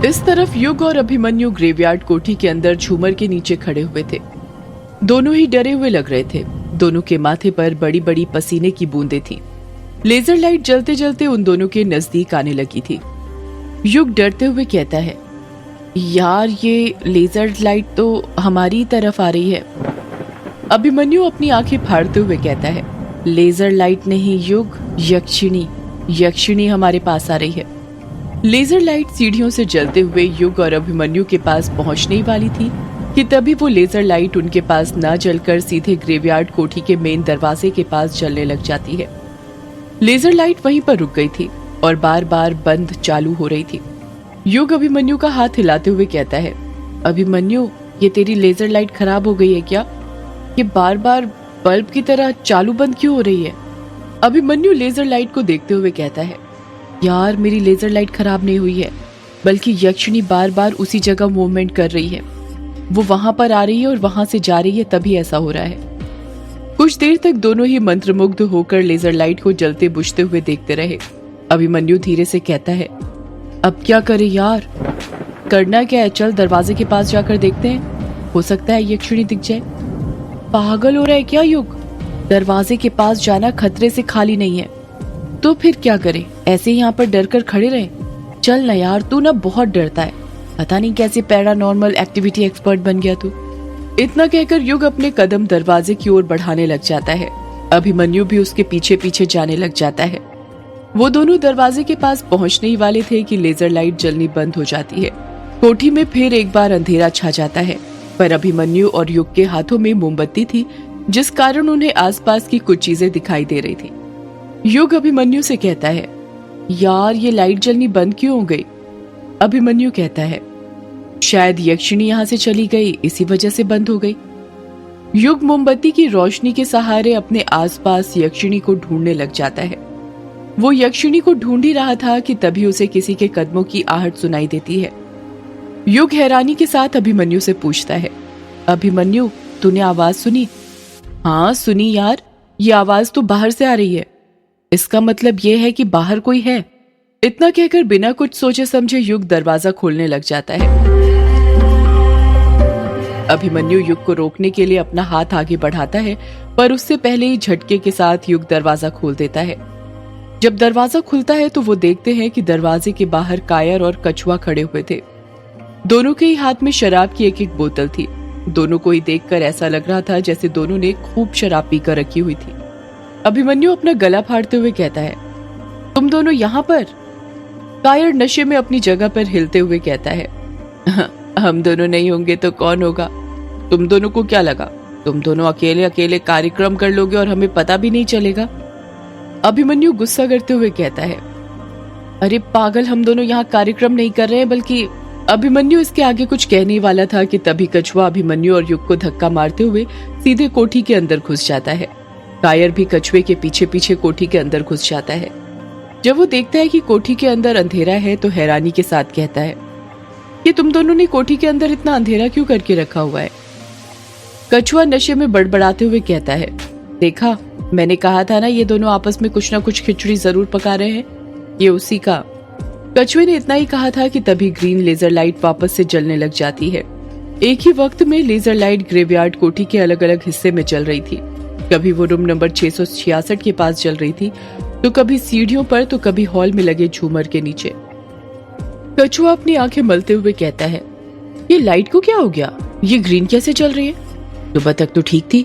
इस तरफ युग और अभिमन्यु ग्रेवयार्ड कोठी के अंदर झूमर के नीचे खड़े हुए थे। दोनों ही डरे हुए लग रहे थे। दोनों के माथे पर बड़ी बड़ी पसीने की बूंदें थीं। लेजर लाइट जलते जलते उन दोनों के नजदीक आने लगी थी। युग डरते हुए कहता है, यार ये लेजर लाइट तो हमारी तरफ आ रही है। अभिमन्यु अपनी आंखें फाड़ते हुए कहता है, लेजर लाइट नहीं युग, यक्षिणी, यक्षिणी हमारे पास आ रही है। लेजर लाइट सीढ़ियों से जलते हुए युग और अभिमन्यु के पास पहुंचने ही वाली थी कि तभी वो लेजर लाइट उनके पास न जलकर सीधे ग्रेवयार्ड कोठी के मेन दरवाजे के पास जलने लग जाती है। लेजर लाइट वहीं पर रुक गई थी और बार बार बंद चालू हो रही थी। युग अभिमन्यु का हाथ हिलाते हुए कहता है, अभिमन्यु ये तेरी लेजर लाइट खराब हो गई है क्या? ये बार बार बल्ब की तरह चालू बंद क्यों हो रही है? अभिमन्यु लेजर लाइट को देखते हुए कहता है, यार मेरी लेजर लाइट खराब नहीं हुई है, बल्कि यक्षिणी बार बार उसी जगह मूवमेंट कर रही है। वो वहां पर आ रही है और वहां से जा रही है, तभी ऐसा हो रहा है। कुछ देर तक दोनों ही मंत्रमुग्ध होकर लेजर लाइट को जलते बुझते हुए देखते रहे। अभिमन्यु धीरे से कहता है, अब क्या करे यार? करना क्या है, चल दरवाजे के पास जाकर देखते हैं, हो सकता है यक्षिणी दिख जाए। पागल हो रहा है क्या युग? दरवाजे के पास जाना खतरे से खाली नहीं है। तो फिर क्या करे, ऐसे यहाँ पर डर कर खड़े रहे? चल ना यार, तू ना बहुत डरता है, पता नहीं कैसे पैरानॉर्मल एक्टिविटी एक्सपर्ट बन गया तू। इतना कहकर युग अपने कदम दरवाजे की ओर बढ़ाने लग जाता है। अभिमन्यु भी उसके पीछे पीछे जाने लग जाता है। वो दोनों दरवाजे के पास पहुंचने ही वाले थे कि लेजर लाइट जलनी बंद हो जाती है। कोठी में फिर एक बार अंधेरा छा जाता है, पर अभिमन्यु और युग के हाथों में मोमबत्ती थी, जिस कारण उन्हें आसपास की कुछ चीजें दिखाई दे रही थी। युग अभिमन्यु से कहता है, यार ये लाइट जलनी बंद क्यों हो गई? अभिमन्यु कहता है, शायद यक्षिणी यहाँ से चली गई, इसी वजह से बंद हो गई। युग मोमबत्ती की रोशनी के सहारे अपने आसपास यक्षिणी को ढूंढने लग जाता है। वो यक्षिणी को ढूंढ ही रहा था कि तभी उसे किसी के कदमों की आहट सुनाई देती है। युग हैरानी के साथ अभिमन्यु से पूछता है, अभिमन्यु तूने आवाज सुनी? हाँ सुनी यार, ये आवाज तो बाहर से आ रही है। इसका मतलब ये है कि बाहर कोई है। इतना कहकर बिना कुछ सोचे समझे युग दरवाजा खोलने लग जाता है। अभिमन्यु युग को रोकने के लिए अपना हाथ आगे बढ़ाता है, पर उससे पहले ही झटके के साथ युग दरवाजा खोल देता है। जब दरवाजा खुलता है तो वो देखते हैं कि दरवाजे के बाहर कायर और कछुआ खड़े हुए थे। दोनों के ही हाथ में शराब की एक एक बोतल थी। दोनों को ही देखकर ऐसा लग रहा था जैसे दोनों ने खूब शराब पीकर रखी हुई थी। अभिमन्यु अपना गला फाड़ते हुए कहता है, तुम दोनों यहाँ पर? कायर नशे में अपनी जगह पर हिलते हुए कहता है, हम दोनों नहीं होंगे तो कौन होगा? तुम दोनों को क्या लगा, तुम दोनों अकेले अकेले कार्यक्रम कर लोगे और हमें पता भी नहीं चलेगा? अभिमन्यु गुस्सा करते हुए कहता है, अरे पागल, हम दोनों यहाँ कार्यक्रम नहीं कर रहे हैं, बल्कि अभिमन्यु इसके आगे कुछ कहने वाला था कि तभी कछुआ अभिमन्यु और युग को धक्का मारते हुए सीधे कोठी के अंदर घुस जाता है। कायर भी कछुए के पीछे पीछे कोठी के अंदर घुस जाता है। जब वो देखता है कि कोठी के अंदर अंधेरा है तो हैरानी के साथ कहता है, कि तुम दोनों ने कोठी के अंदर इतना अंधेरा क्यों करके रखा हुआ है? कछुआ नशे में बड़बड़ाते हुए कहता है, देखा, मैंने कहा था ना, ये दोनों आपस में कुछ ना कुछ खिचड़ी जरूर पका रहे हैं, ये उसी का। कछुए ने इतना ही कहा था कि तभी ग्रीन लेजर लाइट वापस से जलने लग जाती है। एक ही वक्त में लेजर लाइट ग्रेवयार्ड कोठी के अलग अलग हिस्से में चल रही थी। कभी वो रूम नंबर 666 के पास चल रही थी, तो कभी सीढ़ियों पर, तो कभी हॉल में लगे झूमर के नीचे। कछुआ अपनी आंखें मलते हुए कहता है, ये लाइट को क्या हो गया? ये ग्रीन कैसे चल रही है? सुबह तक तो ठीक थी,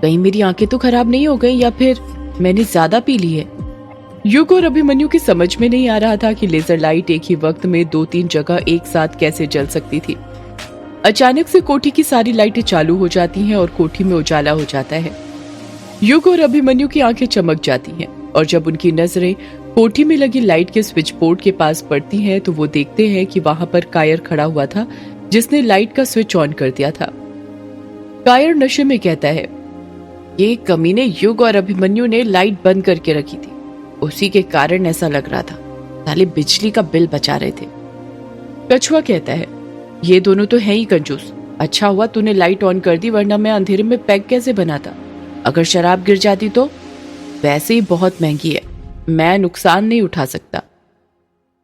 कहीं मेरी आंखें तो खराब नहीं हो गई या फिर मैंने ज्यादा पी ली है? युग और अभिमन्यु की समझ में नहीं आ रहा था कि लेजर लाइट एक ही वक्त में 2-3 जगह एक साथ कैसे जल सकती थी। अचानक से कोठी की सारी लाइटें चालू हो जाती हैं और कोठी में उजाला हो जाता है। युग और अभिमन्यु की आंखें चमक जाती हैं और जब उनकी नजरें कोठी में लगी लाइट के स्विच बोर्ड के पास पड़ती हैं तो वो देखते हैं कि वहां पर कायर खड़ा हुआ था, जिसने लाइट का स्विच ऑन कर दिया था। कायर नशे में कहता है, ये कमीने युग और अभिमन्यु ने लाइट बंद करके रखी थी, उसी के कारण ऐसा लग रहा था, साले बिजली का बिल बचा रहे थे। कछुआ कहता है, ये दोनों तो हैं ही कंजूस, अच्छा हुआ तूने लाइट ऑन कर दी, वरना मैं अंधेरे में पैक कैसे बनाता? अगर शराब गिर जाती तो? वैसे ही बहुत महंगी है, मैं नुकसान नहीं उठा सकता।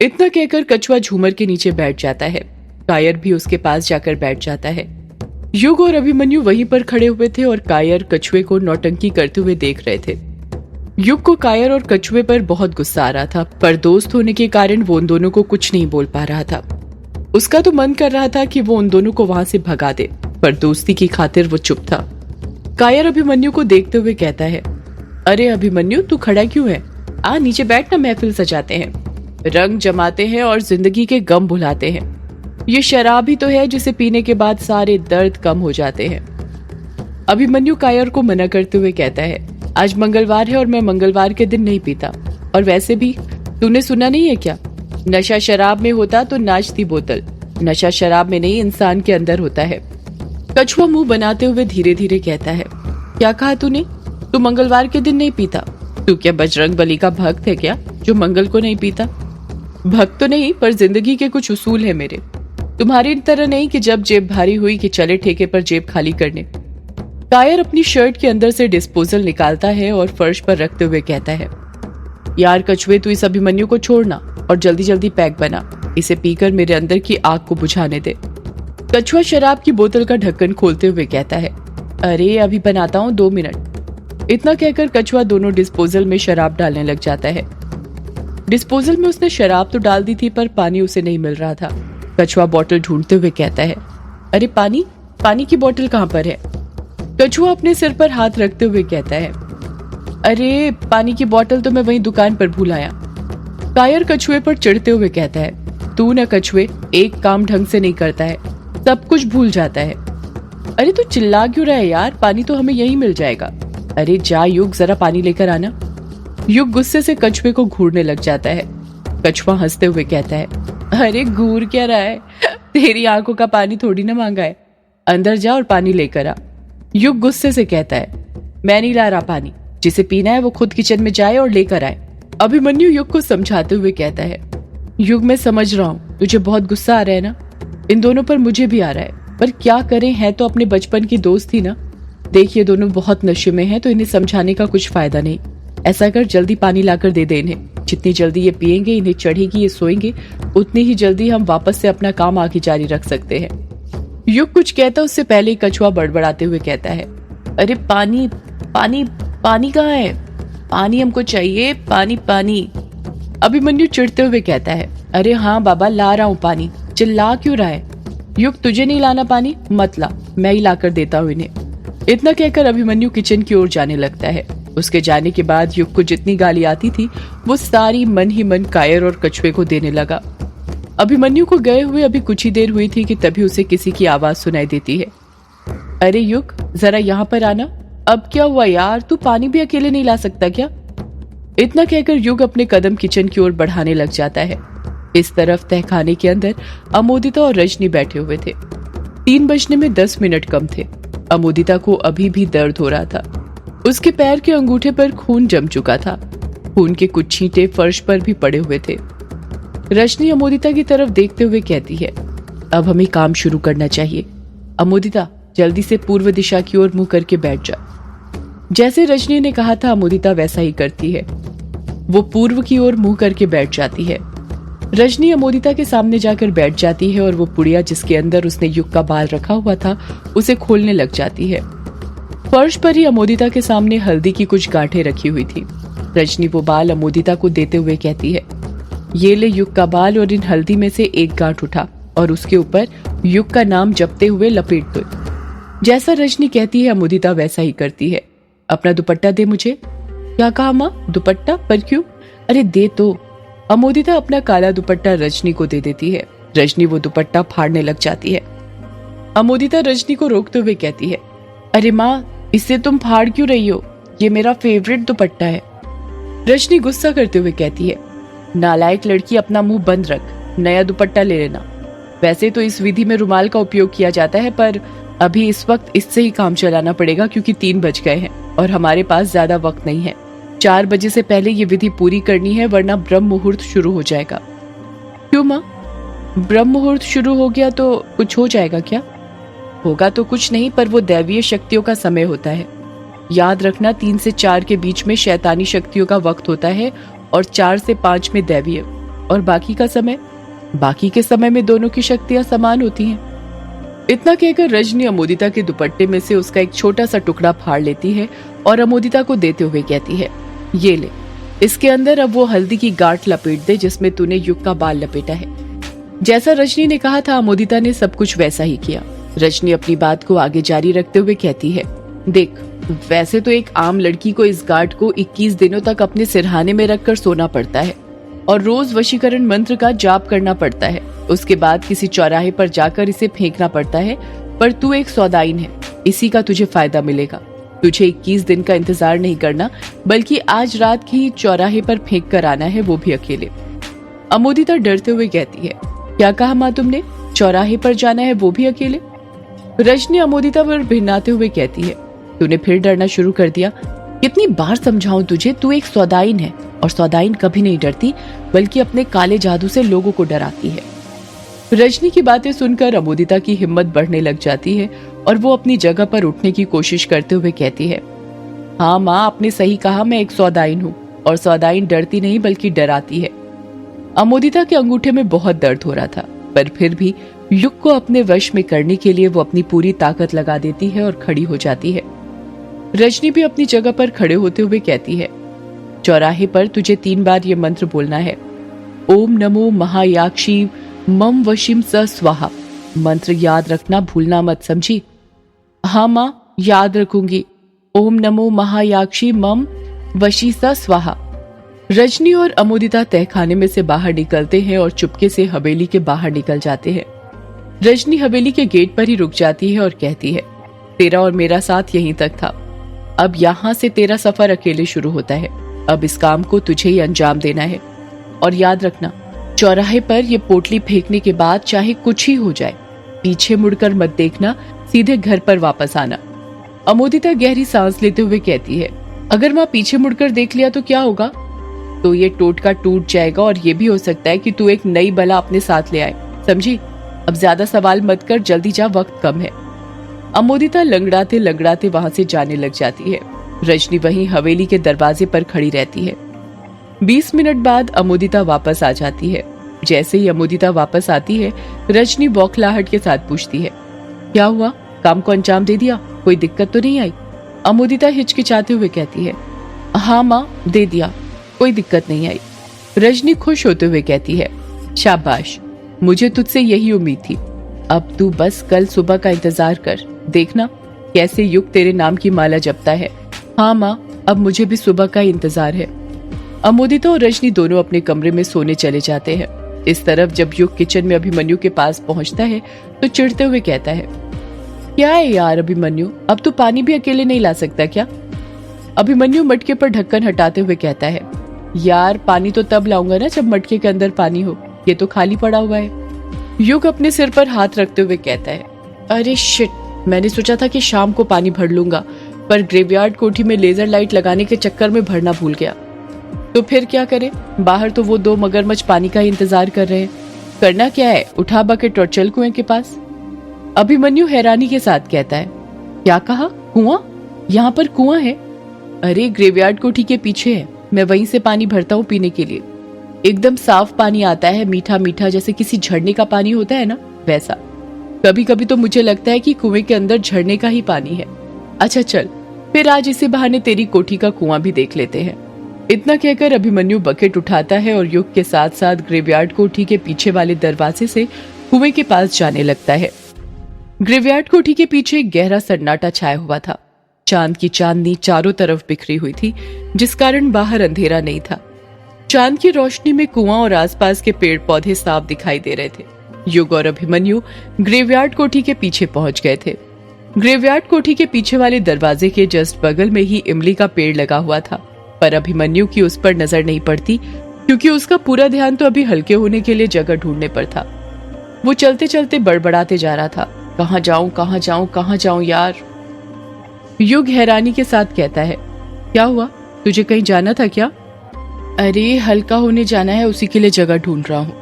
इतना कहकर कछुआ झूमर के नीचे बैठ जाता है। कायर भी उसके पास जाकर बैठ जाता है। युग और अभिमन्यु वहीं पर खड़े हुए थे और कायर कछुए को नौटंकी करते हुए देख रहे थे। युग को कायर और कछुए पर बहुत गुस्सा आ रहा था, पर दोस्त होने के कारण वो उन दोनों को कुछ नहीं बोल पा रहा था। उसका तो मन कर रहा था कि वो उन दोनों को वहां से भगा दे, पर दोस्ती की खातिर वो चुप था। कायर अभिमन्यु को देखते हुए कहता है, अरे अभिमन्यु, तू खड़ा क्यों है? आ नीचे बैठ ना, महफिल सजाते हैं, रंग जमाते हैं और जिंदगी के गम भुलाते हैं। ये शराब ही तो है जिसे पीने के बाद सारे दर्द कम हो जाते हैं। अभिमन्यु कायर को मना करते हुए कहता है, आज मंगलवार है और मैं मंगलवार के दिन नहीं पीता, और वैसे भी तूने सुना नहीं है क्या, नशा शराब में होता तो नाचती बोतल, नशा शराब में नहीं इंसान के अंदर होता है। कछुआ मुंह बनाते हुए धीरे धीरे कहता है, क्या कहा तूने? तू मंगलवार के दिन नहीं पीता? तू क्या बजरंग बली का भक्त है क्या, जो मंगल को नहीं पीता? भक्त तो नहीं, पर जिंदगी के कुछ उसूल है मेरे, तुम्हारी तरह नहीं कि जब जेब भारी हुई कि चले ठेके पर जेब खाली करने। कायर अपनी शर्ट के अंदर से डिस्पोजल निकालता है और फर्श पर रखते हुए कहता है, यार कछुए, तू इस अभिमन्यु को छोड़ना और जल्दी जल्दी पैक बना, इसे पीकर मेरे अंदर की आग को बुझाने दे। कछुआ शराब की बोतल का ढक्कन खोलते हुए कहता है, अरे अभी बनाता हूँ, 2 मिनट। इतना कहकर कछुआ दोनों डिस्पोजल में शराब डालने लग जाता है। डिस्पोजल में उसने शराब तो डाल दी थी, पर पानी उसे नहीं मिल रहा था। कछुआ बोतल ढूंढते हुए कहता है, अरे पानी की बोतल कहाँ पर है? कछुआ अपने सिर पर हाथ रखते हुए कहता है, अरे पानी की बोतल तो मैं वहीं दुकान पर भूल आया। कायर कछुए पर चिढ़ते हुए कहता है, तू न कछुए, एक काम ढंग से नहीं करता है, सब कुछ भूल जाता है। अरे तू चिल्ला क्यों रहा है यार, पानी तो हमें यहीं मिल जाएगा। अरे जा युग, जरा पानी लेकर आना। युग गुस्से से कछुए को घूरने लग जाता है। कछुआ हंसते हुए कहता है, अरे घूर क्या रहा है, तेरी आंखों का पानी थोड़ी ना मांगा है, अंदर जा और पानी लेकर आ। युग गुस्से से कहता है, मैं नहीं ला रहा पानी, जिसे पीना है वो खुद किचन में जाए और लेकर आए। अभिमन्यु युग को समझाते हुए कहता है, युग मैं समझ रहा हूँ तुझे बहुत गुस्सा आ रहा है ना, इन दोनों पर मुझे भी आ रहा है, पर क्या करें, है तो अपने बचपन की दोस्त ही ना। देख ये दोनों बहुत नशे में हैं, तो इन्हें समझाने का कुछ फायदा नहीं। ऐसा कर, जल्दी पानी लाकर दे दे इन्हें। जितनी जल्दी ये पिएंगे, इन्हें चढ़ेगी, ये सोएंगे, उतनी ही जल्दी हम वापस से अपना काम आगे जारी रख सकते हैं। युग कुछ कहता उससे पहले ही कछुआ बड़बड़ाते हुए कहता है, अरे पानी पानी पानी कहाँ है? पानी हमको चाहिए, पानी पानी। अभिमन्यु चिढ़ते हुए कहता है, अरे हाँ बाबा, ला रहा हूँ पानी, चिल्ला क्यों रहा है? युग तुझे नहीं लाना पानी, मत ला, मैं ही लाकर देता हूँ इन्हें। इतना कहकर अभिमन्यु किचन की ओर जाने लगता है। उसके जाने के बाद युग को जितनी गाली आती थी वो सारी मन ही मन कायर और कछुए को देने लगा। अभिमन्यु को गए हुए अभी कुछ ही देर हुई थी कि तभी उसे किसी की आवाज सुनाई देती है, अरे युग, जरा यहाँ पर आना। अब क्या हुआ यार, तू पानी भी अकेले नहीं ला सकता क्या? इतना कहकर युग अपने कदम किचन की ओर बढ़ाने लग जाता है। इस तरफ तहखाने के अंदर अमोदिता और रजनी बैठे हुए थे। 3 बजने में 10 मिनट कम थे। अमोदिता को अभी भी दर्द हो रहा था। उसके पैर के अंगूठे पर खून जम चुका था। खून के कुछ छींटे फर्श पर भी पड़े हुए थे। रजनी अमोदिता की तरफ देखते हुए कहती है, अब हमें काम शुरू करना चाहिए। अमोदिता, जल्दी से पूर्व दिशा की ओर मुंह करके बैठ जा। जैसे रजनी ने कहा था अमोदिता वैसा ही करती है। वो पूर्व की ओर मुंह करके बैठ जाती है। रजनी अमोदिता के सामने जाकर बैठ जाती है और वो पुड़िया जिसके अंदर उसने युग का बाल रखा हुआ था उसे खोलने लग जाती है। फर्श पर ही अमोदिता के सामने हल्दी की कुछ गांठें रखी हुई थी। रजनी वो बाल अमोदिता को देते हुए कहती है, ये ले युग का बाल और इन हल्दी में से एक गांठ उठा और उसके ऊपर युग का नाम जपते हुए लपेट दो। जैसा रजनी कहती है अमोदिता वैसा ही करती है। अपना दुपट्टा दे मुझे। क्या कहा माँ? दुपट्टा? पर क्यों? अरे दे तो। अमोदिता अपना काला दुपट्टा रजनी को दे देती है। रजनी वो दुपट्टा फाड़ने लग जाती है। अमोदिता रजनी को रोकते हुए कहती है, अरे माँ, इससे तुम फाड़ क्यों रही हो? ये मेरा फेवरेट दुपट्टा है। रजनी गुस्सा करते हुए कहती है, नालायक लड़की, अपना मुंह बंद रख, नया दुपट्टा ले लेना। वैसे तो इस विधि में रुमाल का उपयोग किया जाता है, पर अभी इस वक्त इससे ही काम चलाना पड़ेगा क्योंकि 3 बज गए हैं और हमारे पास ज्यादा वक्त नहीं है। 4 बजे से पहले ये विधि पूरी करनी है, वरना ब्रह्म मुहूर्त शुरू हो जाएगा। क्यों माँ? ब्रह्म मुहूर्त शुरू हो गया तो कुछ हो जाएगा क्या? होगा तो कुछ नहीं, पर वो दैवीय शक्तियों का समय होता है। याद रखना 3 से 4 के बीच में शैतानी शक्तियों का वक्त होता है और 4 से 5 में दैवीय। और बाकी के समय में दोनों की शक्तियां समान होती हैं। इतना कहकर रजनी अमोदिता के दुपट्टे में से उसका एक छोटा सा टुकड़ा फाड़ लेती है और अमोदिता को देते हुए कहती है, ये ले, इसके अंदर अब वो हल्दी की गांठ लपेट दे जिसमें तूने युग का बाल लपेटा है। जैसा रजनी ने कहा था अमोदिता ने सब कुछ वैसा ही किया। रजनी अपनी बात को आगे जारी रखते हुए कहती है, देख, वैसे तो एक आम लड़की को इस गांठ को 21 दिनों तक अपने सिरहाने में रखकर सोना पड़ता है और रोज वशीकरण मंत्र का जाप करना पड़ता है। उसके बाद किसी चौराहे पर जाकर इसे फेंकना पड़ता है, पर तू एक सौदाइन है, इसी का तुझे फायदा मिलेगा। तुझे 21 दिन का इंतजार नहीं करना, बल्कि आज रात ही चौराहे पर फेंक कर आना है, वो भी अकेले। अमोदिता डरते हुए कहती है, क्या कहा माँ तुमने? चौराहे पर जाना है, वो भी अकेले? रजनी अमोदिता पर भिन्नाते हुए कहती है, तूने फिर डरना शुरू कर दिया। कितनी बार समझाऊं तुझे, तू एक सौदाइन है और सौदाइन कभी नहीं डरती, बल्कि अपने काले जादू से लोगों को डराती है। रजनी की बातें सुनकर अमोदिता की हिम्मत बढ़ने लग जाती है और वो अपनी जगह पर उठने की कोशिश करते हुए कहती है, हाँ माँ, आपने सही कहा, मैं एक सौदाइन हूँ और सौदाइन डरती नहीं बल्कि डराती है। अमोदिता के अंगूठे में बहुत दर्द हो रहा था, पर फिर भी युग को अपने वश में करने के लिए वो अपनी पूरी ताकत लगा देती है और खड़ी हो जाती है। रजनी भी अपनी जगह पर खड़े होते हुए कहती है, चौराहे पर तुझे 3 बार ये मंत्र बोलना है, ओम नमो महायाक्षी मम वशिम स स्वाहा। मंत्र याद रखना, भूलना मत, समझी? हाँ माँ, याद रखूंगी। ओम नमो महायाक्षी मम वशी स स्वाहा। रजनी और अमोदिता तहखाने में से बाहर निकलते हैं और चुपके से हवेली के बाहर निकल जाते हैं। रजनी हवेली के गेट पर ही रुक जाती है और कहती है, तेरा और मेरा साथ यहीं तक था, अब यहाँ से तेरा सफर अकेले शुरू होता है। अब इस काम को तुझे ही अंजाम देना है और याद रखना, चौराहे पर ये पोटली फेंकने के बाद चाहे कुछ ही हो जाए, पीछे मुड़कर मत देखना, सीधे घर पर वापस आना। अमोदिता गहरी सांस लेते हुए कहती है, अगर माँ पीछे मुड़कर देख लिया तो क्या होगा? तो ये टोटका टूट जाएगा और ये भी हो सकता है कि तू एक नई बला अपने साथ ले आए, समझी? अब ज्यादा सवाल मत कर, जल्दी जा, वक्त कम है। अमोदिता लंगड़ाते लंगड़ाते वहां से जाने लग जाती है। रजनी वहीं हवेली के दरवाजे पर खड़ी रहती है। 20 मिनट बाद अमोदिता वापस आ जाती है। जैसे ही अमोदिता वापस आती है, रजनी बौखलाहट के साथ पूछती है, क्या हुआ? काम को अंजाम दे दिया? कोई दिक्कत तो नहीं आई? अमोदिता हिचकिचाते हुए कहती है, हाँ माँ, दे दिया, कोई दिक्कत नहीं आई। रजनी खुश होते हुए कहती है, शाबाश, मुझे तुझसे यही उम्मीद थी। अब तू बस कल सुबह का इंतजार कर, देखना कैसे युग तेरे नाम की माला जपता है। हाँ माँ, अब मुझे भी सुबह का इंतजार है। अमोदिता और रजनी दोनों अपने कमरे में सोने चले जाते हैं। इस तरफ जब युग किचन में अभिमन्यु के पास पहुंचता है तो चिढ़ते हुए कहता है, क्या है यार अभिमन्यु, अब तू पानी भी अकेले नहीं ला सकता क्या? अभिमन्यु मटके पर ढक्कन हटाते हुए कहता है, यार पानी तो तब लाऊंगा ना जब मटके के अंदर पानी हो, ये तो खाली पड़ा हुआ है। युग अपने सिर पर हाथ रखते हुए कहता है, अरे शिट, मैंने सोचा था कि शाम को पानी भर लूंगा, पर ग्रेवयार्ड कोठी में लेजर लाइट लगाने के चक्कर में भरना भूल गया। तो फिर क्या करें? बाहर तो वो 2 मगरमच्छ पानी का ही इंतजार कर रहे हैं। करना क्या है, उठा बकेट और चल कुएं के पास। अभिमन्यु हैरानी के साथ कहता है, क्या कहा? कुआं? यहाँ पर कुआं है? अरे ग्रेवयार्ड कोठी के पीछे है, मैं वहीं से पानी भरता हूँ पीने के लिए। एकदम साफ पानी आता है, मीठा मीठा, जैसे किसी झरने का पानी होता है ना, वैसा। कभी कभी तो मुझे लगता है कि कुएं के अंदर झरने का ही पानी है। अच्छा चल, फिर आज इसी बहाने तेरी कोठी का कुआं भी देख लेते हैं। इतना कहकर अभिमन्यु बकेट उठाता है और युग के साथ साथ ग्रेवयार्ड कोठी के पीछे वाले दरवाजे से कुएं के पास जाने लगता है। ग्रेवयार्ड कोठी के पीछे एक गहरा सन्नाटा छाया हुआ था। चांद की चांदनी चारों तरफ बिखरी हुई थी, जिस कारण बाहर अंधेरा नहीं था। चांद की रोशनी में कुआं और आसपास के पेड़ पौधे साफ दिखाई दे रहे थे। युग और अभिमन्यु ग्रेवयार्ड कोठी के पीछे पहुंच गए थे। ग्रेवयार्ड कोठी के पीछे वाले दरवाजे के जस्ट बगल में ही इमली का पेड़ लगा हुआ था, पर अभिमन्यु की उस पर नजर नहीं पड़ती, क्योंकि उसका पूरा ध्यान तो अभी हल्के होने के लिए जगह ढूंढने पर था। वो चलते चलते बड़बड़ाते जा रहा था, कहाँ जाऊं कहाँ जाऊं कहाँ जाऊं यार। युग हैरानी के साथ कहता है, क्या हुआ, तुझे कहीं जाना था क्या? अरे हल्का होने जाना है, उसी के लिए जगह ढूंढ रहा हूँ।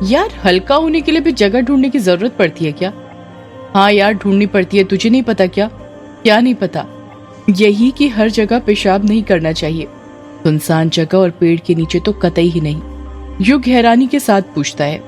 यार हल्का होने के लिए भी जगह ढूंढने की जरूरत पड़ती है क्या? हाँ यार ढूंढनी पड़ती है, तुझे नहीं पता क्या? क्या नहीं पता? यही कि हर जगह पेशाब नहीं करना चाहिए, सुनसान जगह और पेड़ के नीचे तो कतई ही नहीं। युग हैरानी के साथ पूछता है,